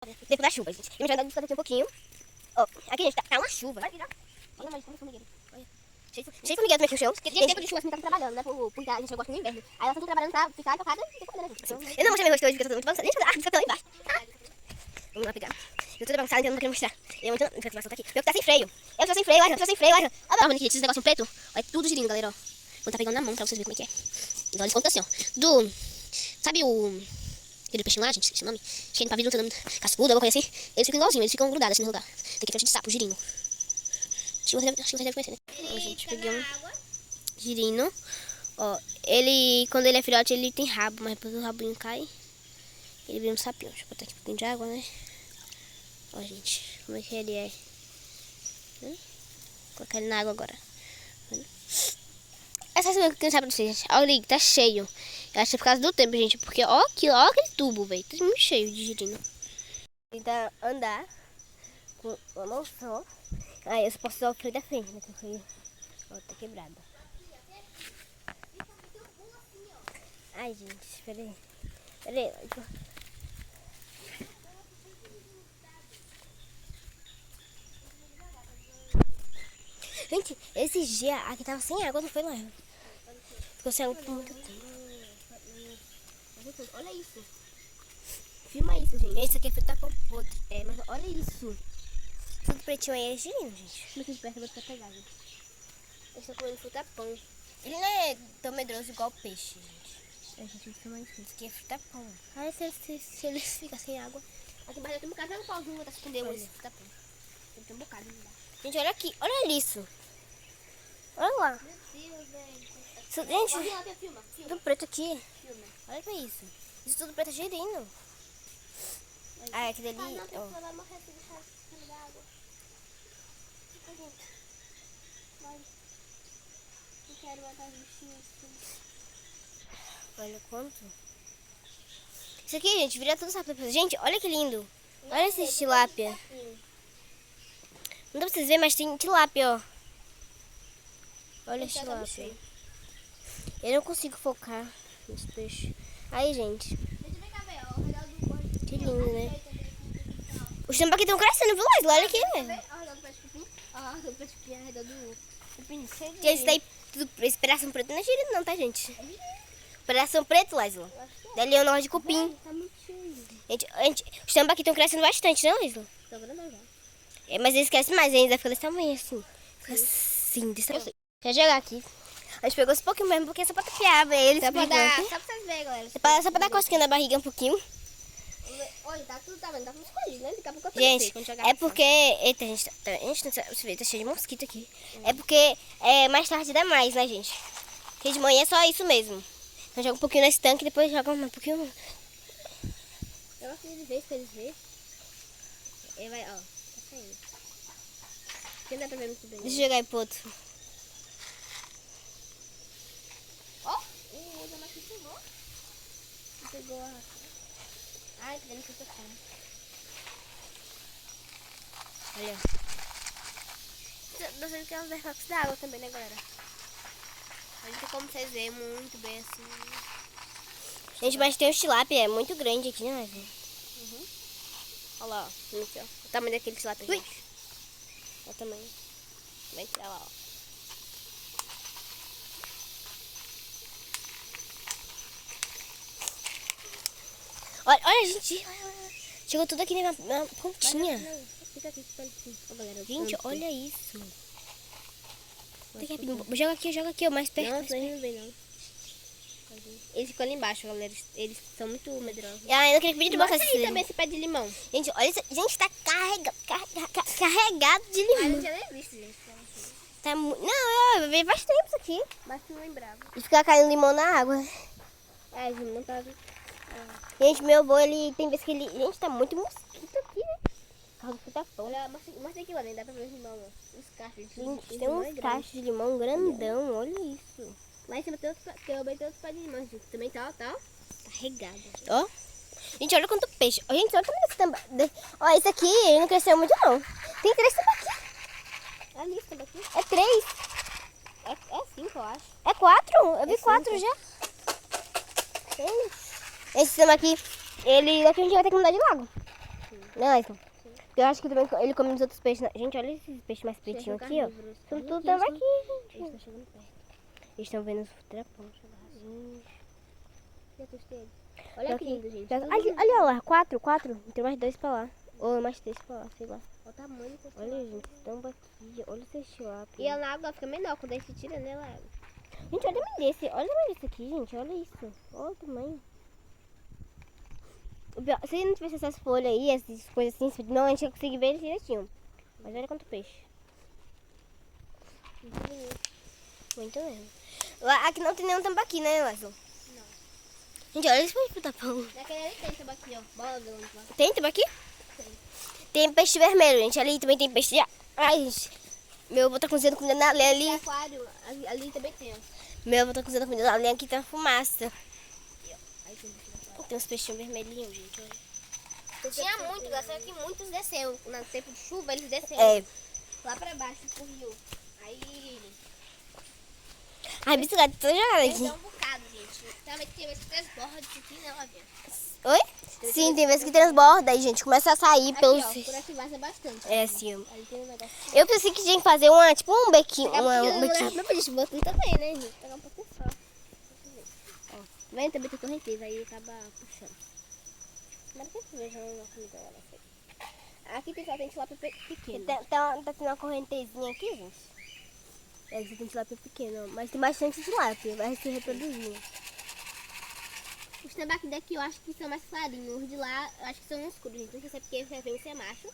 Tempo da chuva, gente. E já dá aqui um pouquinho. Ó, aqui, gente, tá uma chuva. Vai virar. Olha, mas como formigueiro. Cheio de formigueiro aqui no chão. Porque tempo de chuva assim, tá trabalhando, né? Porque a gente não gosta do inverno. Aí elas estão trabalhando pra ficar entopada e ficar comendo a gente. Eu não mostrei meu rosto hoje, porque eu tô muito bagunçada. Gente, fica lá embaixo. Vamos lá pegar. Eu tô bagunçada, então eu não quero mostrar. E é muito... Deixa eu soltar aqui. Eu tá sem freio. Eu tô sem freio, olha. Eu tô sem freio, olha. Olha, bonito, esses negócios preto. Olha, tudo girando, galera, ó. Vou tá pegando na mão pra vocês verem como é que é. Então eles contam assim, ó. Sabe o... aquele peixinho lá, gente, esqueci o nome. Acho que é no pavilhão, tem nome cascudo, alguma coisa assim. Eles ficam igualzinhos, eles ficam grudados assim no lugar. Tem que ter de sapo, girino. Acho que vocês devem conhecer, né? Ó, gente, peguei um girino. Ó, ele, quando ele é filhote, ele tem rabo, mas depois o rabinho cai. Ele vira um sapinho. Deixa eu botar aqui um pouquinho de água, né? Ó, gente, como é que ele é. Vou colocar ele na água agora. Essa semana que eu não sabe pra vocês. Olha, tá cheio. Eu acho que é por causa do tempo, gente. Porque ó aquele tubo, velho. Tá muito cheio de girino. Tentar andar com uma mão só. Aí eu só posso usar o freio da frente, né? Porque ó, tá quebrado. Ai, gente, peraí. Peraí. Gente, esse dia aqui tava sem água, não foi, lá? Ficou sem água por muito tempo. Olha isso. Filma isso, gente. Esse aqui é fruta podre. É, mas olha isso. Tudo pretinho aí é girino, gente. Muito perto, eu vou tentar pegar, gente. Eles estão comendo fruta pão. Ele não é tão medroso igual o peixe, gente. É, gente, isso mais isso aqui é fruta pão. Aí se eles ficam sem água. Aqui embaixo tem um bocado, olha o pauzinho, vou dar se prender esse fruta pão. Tem um bocado, não dá. Gente, olha aqui, olha isso. Olha lá. Meu Deus, velho. Gente, tudo preto aqui. Filma. Olha que é isso. Isso tudo preto é girino. Ah, aquele ali. Não, ó. Vai morrer se deixar escorrer da água. Fica, gente. Vai. Eu quero matar os bichinhos assim. Olha quanto. Isso aqui, gente, vira tudo sapo. Gente, olha que lindo. Olha esse tilápia. Não dá pra vocês verem, mas tem tilápia, ó. Olha esse tilápia. Eu não consigo focar nesse peixe. Aí, gente. Que lindo, né? Os tambaqui estão crescendo, viu, Laisla? Olha aqui, né? Esse daí, esse pedaço preto não é girino não, tá, gente? Pedaço preto, Laisla. Dali é o nós de cupim. Gente, os tambaqui estão crescendo bastante, né, Laisla? É, mas eles crescem mais ainda, fica desse tamanho assim. Fica assim, desse tamanho. Deixa eu jogar aqui. A gente pegou esse pouquinho mesmo, porque é só pra tapear eles. Só pra vocês verem, galera. Só pra dar cosquinha na barriga um pouquinho. Olha, tá tudo, tá vendo? Tá tudo escondido, né? Daqui a pouco eu aparecer, gente, é porque... Eita, a gente não sabe, você vê, tá cheio de mosquito aqui. É porque mais tarde dá mais, né, gente? Porque de manhã é só isso mesmo. Então joga um pouquinho nesse tanque e depois joga um pouquinho... Eu gosto de ver, pra eles verem. Ele vai, ó, tá saindo. Não dá pra ver muito bem. Deixa eu jogar aí pro outro. Ó, o Damaqui pegou. Pegou a... Ai, que delícia que eu como. Olha. Vocês querem os reflexos da água também, né, galera? A gente tem como vocês verem muito bem assim. Gente, mas tem um tilápia, é muito grande aqui, né? Uhum. Olha lá, ó. Aqui, ó. O tamanho daquele tilápia, gente. Olha o tamanho. Vem aqui, olha lá, ó. Olha, gente. Chegou tudo aqui na pontinha. Fica aqui, gente, olha isso. Joga aqui, ó, mais perto. Não vem não. Eles ficam ali embaixo, galera. Eles são muito medrosos. Ah, eu não queria pedir de botar esse também esse pé de limão. Gente, olha isso. Gente, tá carregado de limão. Eu já nem vi, gente. Tá não, eu vi faz tempo isso aqui. Mas não lembrava. E ficar caindo limão na água. É, gente, não tá... Gente, meu avô, ele tem vezes que ele... Gente, tá muito mosquito aqui, né? Olha, mostra aqui, olha, dá pra ver os limão, ó. Os cachos. Gente, tem uns cachos de limão grandão, olha isso. Lá em cima tem outro pé de limão, gente. Também tá, ó, carregado. Ó. Gente, olha quanto peixe. Gente, olha como esse tambaqui. Ó, esse aqui, ele não cresceu muito, não. Tem 3 tambaqui. Ali, esse tambaqui. É 3. É 5, eu acho. É 4? Eu vi 4 já. Esse tambaqui, ele... Daqui a gente vai ter que mudar de lago. Não, Aislan. Eu acho que também ele come os outros peixes. Gente, olha esses peixes mais pretinhos aqui, ó. São tudo tambaqui, gente. Eles estão chegando perto. Eles estão vendo os trapão. Olha que lindo, gente. Olha lá, 4. Tem mais 2 pra lá. Ou mais 3 pra lá, sei lá. Olha o tamanho desse Olha, gente, tambaqui. Olha esse tilápia. E ela na água fica menor, quando a gente tira nela. Gente, olha o tamanho desse. Olha o tamanho desse aqui, gente. Olha isso. Olha o tamanho. Se não tivesse essas folhas aí, essas coisas assim, não, a gente ia conseguir ver eles direitinho. Mas olha quanto peixe. Muito mesmo. Lá, aqui não tem nenhum tambaqui, né, Wesley? Não. Gente, olha esse peixe pro tapão. Naquele ali tem tambaqui, ó. Bola grande lá. Tem tambaqui? Tem peixe vermelho, gente. Ali também tem peixe de... Ai, gente. Meu avô tá cozinhando comida na lenha ali. Aquário, ali também tem, ó. Meu avô tá cozinhando comida na lenha, aqui tem uma fumaça. Aí tem Tem uns peixinhos vermelhinhos, gente. Olha. Tinha muito, só que muitos desceram. No tempo de chuva, eles desceram. É. Lá pra baixo, pro rio. Aí... Ai, bicicleta toda jogada Eles aqui. dão um bocado, gente. Também tem vezes que transborda aqui, né, Lavinha? Oi? Sim, tem vezes que transborda aí, gente. Começa a sair Aqui, pelos... ó, por aqui vaza bastante. É, assim. Aí tem um negócio. Eu pensei que tinha que fazer uma, tipo um bequinho. Um bequinho. Não pode botar também, né, gente? Pegar um pouquinho só. Ó, vem também tem correnteza, aí acaba puxando. Mas não sei se vejo uma comida lá na frente. Aqui tem só tem tilápia pequeno. Tá tendo uma correntezinha aqui, gente. É, você tem tilápia pequena, mas tem bastante tilápia. Vai se reproduzir. Os tambaqui daqui eu acho que são mais clarinhos. Os de lá eu acho que são escuros, gente. Não sei se é porque você vê ser macho.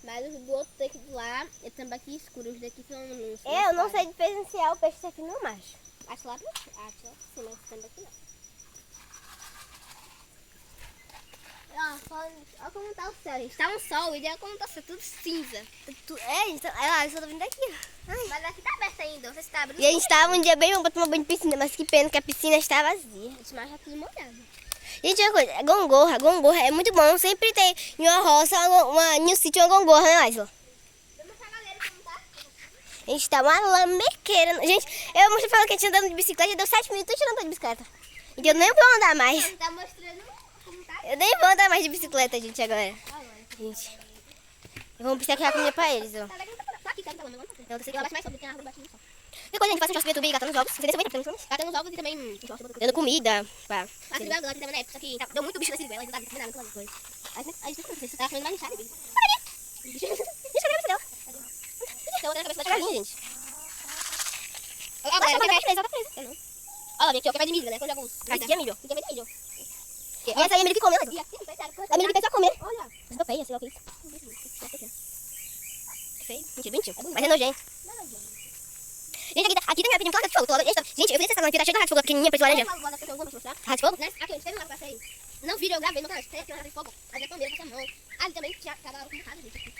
Mas os do outro daqui de lá é tambaqui escuro. Os daqui são uns. Eu não sei diferenciar o peixe aqui no macho. A tilápia? A tilápia sim, mas o tambaqui não. Olha como tá o céu, gente. Tá um sol e olha como tá tudo cinza. É, gente, eu só tô vindo daqui. Ai. Mas aqui tá aberto ainda, não sei se tá abrindo. E a gente tava um dia bem bom pra tomar banho de piscina, mas que pena que a piscina está vazia. A gente mais já tudo molhado. Gente, uma coisa, gongorra é muito bom. Sempre tem em uma roça, em um sítio, uma gongorra, né, Aisla? Vamos mostrar a galera como tá. A gente tá uma lamequeira. Gente, eu mostrei falando que a gente andando de bicicleta, já deu 7 minutos tirando de bicicleta. Então eu nem vou andar mais. Você tá mostrando como tá. Eu nem vou andar mais de bicicleta, gente, agora. Gente, vamos piscar aqui a comida pra eles, ó. Tá aqui, tá falando. Eu tô Eu abaixo mais sobre, tem a árvore baixinha só. Que coisa, a gente faz um churrasco no YouTube, catando os ovos. Você também tá fazendo isso? Catando os ovos e também... Dando comida pra... A Sibela lá que tava na época, só que deu muito bicho na Sibela, eles não davam comida coisa. Aí você tava comendo mais inchada, bicho. Deixa eu ver a cabeça dela. Tem outra na cabeça da Olha galinha. ali, gente. Olha lá, Nossa, ela mas quer... tá presa. Olha, gente, eu quero de milho, né? Quando joga uns... Aqui é milho. Aqui também tem milho. E essa aí é milho que come, né? E aqui, É milho que tem só comer. olha. Mas tô feia, sei lá o que é isso. Feio. Mentira, bonitinho. Mas é nojento. Gente, aqui tem minha placa de fogo. Gente, eu fiz essa lampinha, tá cheia de raio de fogo pequenininha, preto e laranja. Raio de fogo? Aqui, teve uma classe aí. Não vídeo, eu gravei no canal. Tem aqui uma de fogo. Aí a palmeira com a mão. Ali também tinha cada hora com um bocado, gente.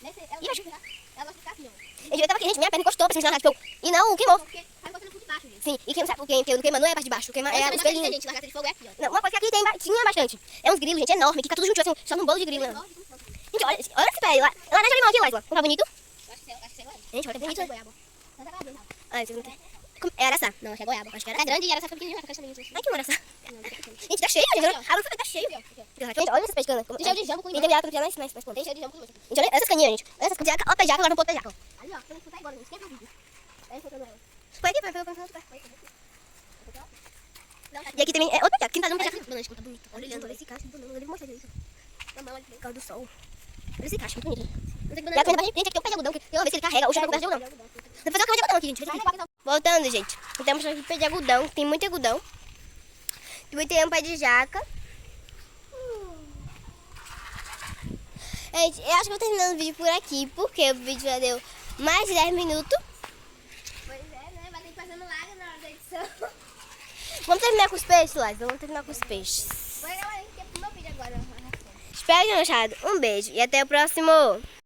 Nesse, ela vai ficar assim, ó. Eu tava aqui, gente, minha perna encostou pra cima do raio de fogo. E não queimou. Porque tá botando por debaixo, gente. Sim, e quem não sabe por quê? Porque o queima não é a parte de baixo, o queima é os pelinhos. Gente, largata de fogo é aqui, ó. Não, uma coisa que aqui tinha bastante. É uns grilos, gente, enorme, que fica tudo junto assim, só num bolo de grilo. Né? Gente, olha esse pé. Laranja limão aqui, Wesley. Não tá bonito? Acho que é goiaba. Gente, olha que bonito. É goiaba. Mas é goiaba. Ah, vocês não tem. É araçá. Não, acho que é goiaba. Acho que É grande e araçá pequenininho, fica chamando isso. Ai, que araçá. Não, fica pequeno. Gente, tá cheio, gente. Aqui, ó. A água tá cheio. Aqui, ó. Gente, olha essas pés de cana. Tem cheio de jambo com Tem limão. água que não tinha mais ponta. Tem cheio de jambo com limão. Gente, olha essas caninhas, gente. Olha essas caninhas. Olha o pé de jaca, agora vamos pôr o pé de jaca. Ali, ó. Tem que escutar agora, gente. Quem é que vídeo? Aí, soltando ela. Foi aqui, foi. Não, tá aqui. E aqui também é outro pé de jaca. Quem tá no pé de jaca? Dona, como tá bonito. Olha esse cacho, eu vou mostrar isso. Mamãe, olha que Por causa do sol. Olha esse cacho, muito bonito. não tem que E a comida pra gente, aqui tem um pé de algodão, que tem uma vez que ele carrega, o chão é um pé de algodão. Vou fazer uma cama de algodão aqui, gente. Voltando, gente. Então, mostrando aqui o pé de algodão, tem muito algodão. Também tem um pé de jaca. Gente, eu acho que eu vou terminando o vídeo por aqui, porque o vídeo já deu mais de 10 minutos. Pois é, né? Vai ter que fazer milagre na hora da edição. Vamos terminar com os peixes, Lázaro? Vamos terminar com os peixes. Vai, galera, que é pro meu vídeo agora. Espero que tenham gostado. Um beijo e até o próximo.